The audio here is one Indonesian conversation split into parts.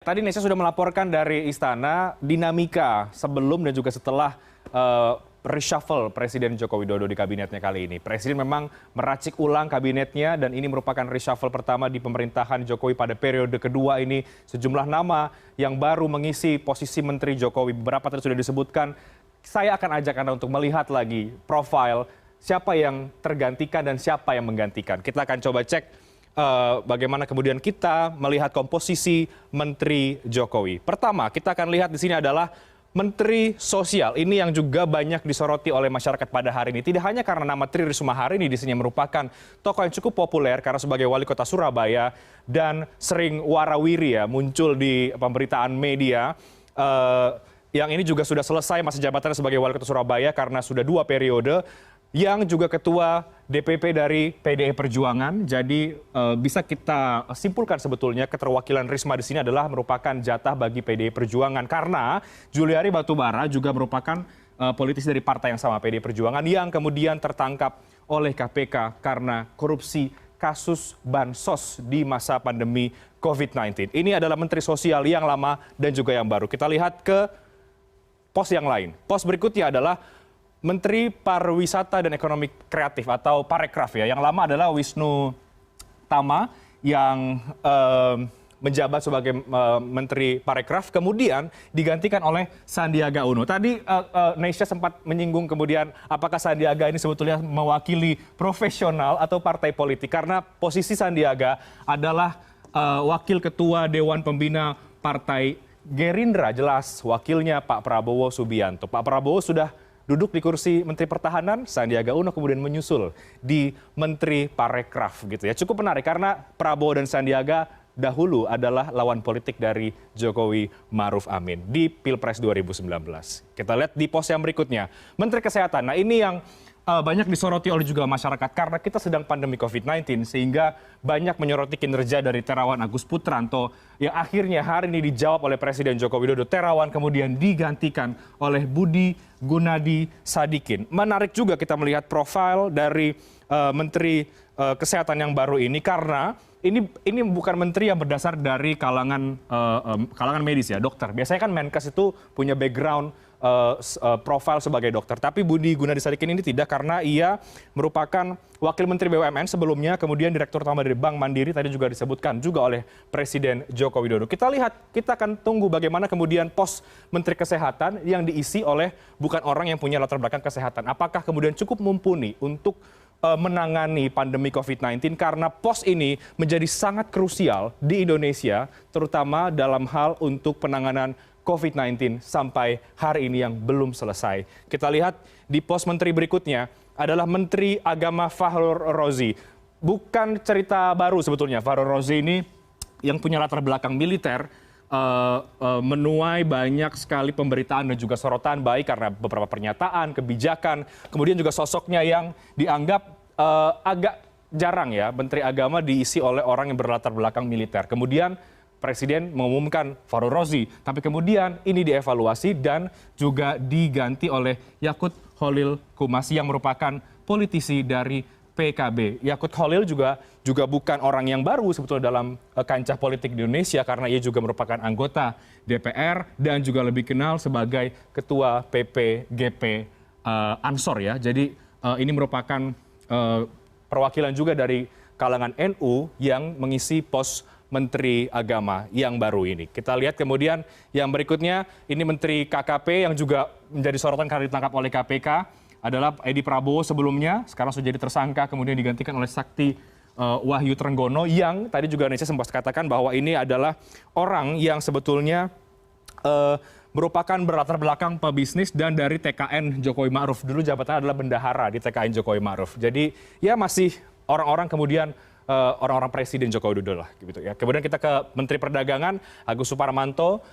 tadi Nesya sudah melaporkan dari Istana dinamika sebelum dan juga setelah reshuffle Presiden Joko Widodo di kabinetnya kali ini. Presiden memang meracik ulang kabinetnya dan ini merupakan reshuffle pertama di pemerintahan Jokowi pada periode kedua ini. Sejumlah nama yang baru mengisi posisi Menteri Jokowi. Beberapa tadi sudah disebutkan. Saya akan ajak Anda untuk melihat lagi profil siapa yang tergantikan dan siapa yang menggantikan. Kita akan coba cek bagaimana kemudian kita melihat komposisi Menteri Jokowi. Pertama, kita akan lihat di sini adalah Menteri Sosial. Ini yang juga banyak disoroti oleh masyarakat pada hari ini. Tidak hanya karena nama Tri Risma hari ini di sini merupakan tokoh yang cukup populer karena sebagai wali kota Surabaya dan sering warawiri ya muncul di pemberitaan media. Yang ini juga sudah selesai masa jabatannya sebagai wali kota Surabaya karena sudah 2 periode. Yang juga ketua DPP dari PDI Perjuangan. Jadi bisa kita simpulkan sebetulnya keterwakilan Risma di sini adalah merupakan jatah bagi PDI Perjuangan. Karena Juliari Batubara juga merupakan politisi dari partai yang sama, PDI Perjuangan, yang kemudian tertangkap oleh KPK karena korupsi kasus bansos di masa pandemi COVID-19. Ini adalah Menteri Sosial yang lama dan juga yang baru. Kita lihat ke pos yang lain. Pos berikutnya adalah Menteri Pariwisata dan Ekonomi Kreatif atau Parekraf ya. Yang lama adalah Wisnu Tama yang menjabat sebagai Menteri Parekraf, kemudian digantikan oleh Sandiaga Uno. Tadi Nesya sempat menyinggung kemudian apakah Sandiaga ini sebetulnya mewakili profesional atau partai politik. Karena posisi Sandiaga adalah Wakil Ketua Dewan Pembina Partai Gerindra, jelas wakilnya Pak Prabowo Subianto. Pak Prabowo sudah duduk di kursi Menteri Pertahanan, Sandiaga Uno kemudian menyusul di Menteri Parekraf gitu ya. Cukup menarik karena Prabowo dan Sandiaga dahulu adalah lawan politik dari Jokowi Ma'ruf Amin di Pilpres 2019. Kita lihat di pos yang berikutnya, Menteri Kesehatan. Nah ini yang banyak disoroti oleh juga masyarakat karena kita sedang pandemi COVID-19 sehingga banyak menyoroti kinerja dari Terawan Agus Putranto yang akhirnya hari ini dijawab oleh Presiden Joko Widodo. Terawan kemudian digantikan oleh Budi Gunadi Sadikin. Menarik juga kita melihat profil dari Menteri Kesehatan yang baru ini karena ini bukan menteri yang berdasar dari kalangan medis ya, dokter. Biasanya kan Menkes itu punya background profil sebagai dokter. Tapi Budi Gunadi Sadikin ini tidak karena ia merupakan Wakil Menteri BUMN sebelumnya, kemudian Direktur Utama dari Bank Mandiri, tadi juga disebutkan juga oleh Presiden Joko Widodo. Kita lihat, kita akan tunggu bagaimana kemudian pos Menteri Kesehatan yang diisi oleh bukan orang yang punya latar belakang kesehatan. Apakah kemudian cukup mumpuni untuk menangani pandemi COVID-19 karena pos ini menjadi sangat krusial di Indonesia, terutama dalam hal untuk penanganan COVID-19 sampai hari ini yang belum selesai. Kita lihat di pos menteri berikutnya adalah Menteri Agama Fahrul Razi. Bukan cerita baru sebetulnya. Fahrul Razi ini yang punya latar belakang militer menuai banyak sekali pemberitaan dan juga sorotan baik karena beberapa pernyataan, kebijakan, kemudian juga sosoknya yang dianggap agak jarang ya Menteri Agama diisi oleh orang yang berlatar belakang militer. Kemudian Presiden mengumumkan Fahrul Razi, tapi kemudian ini dievaluasi dan juga diganti oleh Yakut Khalil Qumas yang merupakan politisi dari PKB. Yakut Khalil juga bukan orang yang baru sebetulnya dalam kancah politik di Indonesia karena ia juga merupakan anggota DPR dan juga lebih kenal sebagai Ketua PPGP Ansor ya. Jadi ini merupakan perwakilan juga dari kalangan NU yang mengisi pos Menteri Agama yang baru ini. Kita lihat kemudian yang berikutnya, ini Menteri KKP yang juga menjadi sorotan karena ditangkap oleh KPK adalah Edi Prabowo sebelumnya, sekarang sudah jadi tersangka, kemudian digantikan oleh Sakti Wahyu Trenggono yang tadi juga Indonesia sempat katakan bahwa ini adalah orang yang sebetulnya merupakan berlatar belakang pebisnis dan dari TKN Jokowi Ma'ruf. Dulu jabatannya adalah bendahara di TKN Jokowi Ma'ruf. Jadi ya masih orang-orang kemudian orang-orang Presiden Joko Widodo lah gitu ya. Kemudian kita ke Menteri Perdagangan Agus Suparmanto,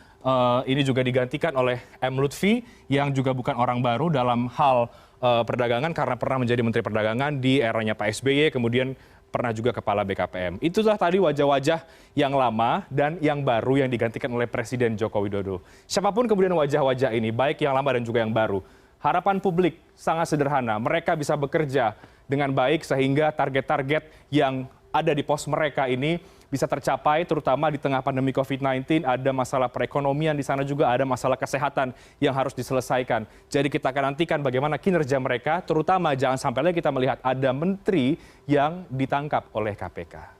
ini juga digantikan oleh M Lutfi yang juga bukan orang baru dalam hal perdagangan karena pernah menjadi Menteri Perdagangan di eranya Pak SBY, kemudian pernah juga Kepala BKPM. Itulah tadi wajah-wajah yang lama dan yang baru yang digantikan oleh Presiden Joko Widodo. Siapapun kemudian wajah-wajah ini, baik yang lama dan juga yang baru, harapan publik sangat sederhana. Mereka bisa bekerja dengan baik sehingga target-target yang ada di pos mereka ini bisa tercapai, terutama di tengah pandemi COVID-19, ada masalah perekonomian di sana juga, ada masalah kesehatan yang harus diselesaikan. Jadi kita akan nantikan bagaimana kinerja mereka, terutama jangan sampai lagi kita melihat ada menteri yang ditangkap oleh KPK.